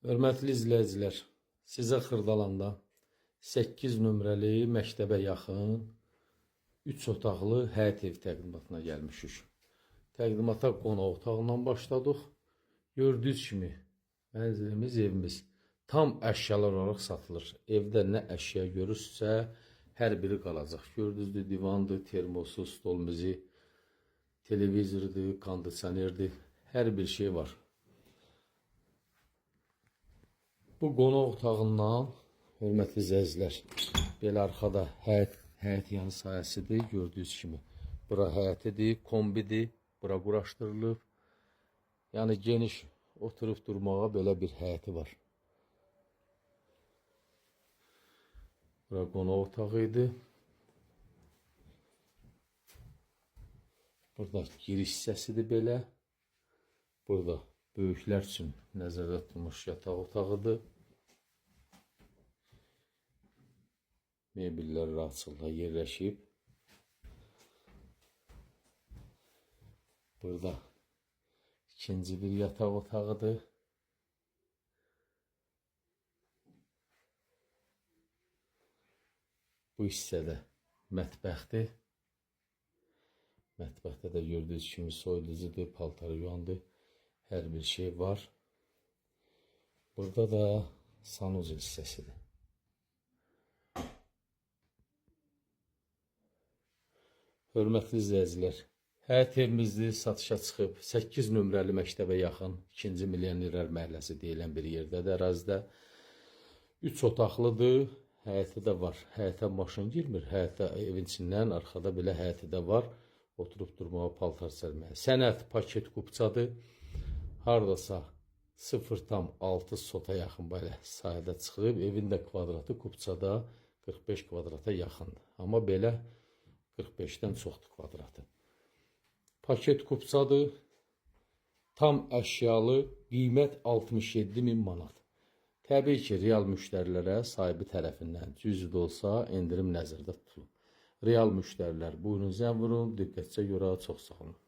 Hörmətli izləyicilər, sizə Xırdalanda 8 nömrəli məktəbə yaxın 3 otaqlı həyət ev təqdimatına gəlmişik. Təqdimata qonaq otağından başladıq. Gördüyünüz kimi mənzilimiz, evimiz tam əşyalar olaraq satılır. Evdə nə əşya görürsünüzsə, hər biri qalacaq. Gördüyünüz divandır, termosu, stol mizi, televizordur, kondisionerdir, hər bir şey var. Bu qonaq otağından, hörmətli izləyicilər, belə arxada həyət yanı sahəsidir, gördüyünüz kimi. Bura həyətidir, kombidir, bura quraşdırılıb. Yəni geniş oturub durmağa belə bir həyəti var. Bura qonaq otağı idi. Burada giriş hissəsidir belə. Burada böyüklər üçün nəzərdə tutulmuş yataq otağıdır. Mebellər rahatçılıqla yerləşib. Burada ikinci bir yataq otağıdır. Bu hissədə mətbəxdir. Mətbəxdə də gördüyünüz kimi soyuducudur, paltar yuyandır. Hər bir şey var. Burada da sanuzel hissəsidir. Hörmətli izləyicilər, həyət evimizdir, satışa çıxıb 8 nömrəli məktəbə yaxın 2-ci Milyonerlər məhəlləsi deyilən bir yerdədir, ərazidə. 3 otaqlıdır, həyəti də var. Həyətə maşın girmir, həyətə evin içindən arxada belə həyəti də var. Oturub durmağa, paltar sərməyə. Sənəd paket kupçadır. Haradasa 0,6 sota yaxın belə sahədə çıxıb. Evin də kvadratı kupçada 45 kvadrata yaxındır. Amma belə 45-dən çoxdur kvadratı. Paket kupçadır. Tam əşyalı, qiymət 67.000 manat. Təbii ki, real müştərilərə sahibi tərəfindən cüzi də olsa endirim nəzərdə tutulub. Real müştərilər buyurun zəng vurun, diqqətcə görə, çox sağ olun.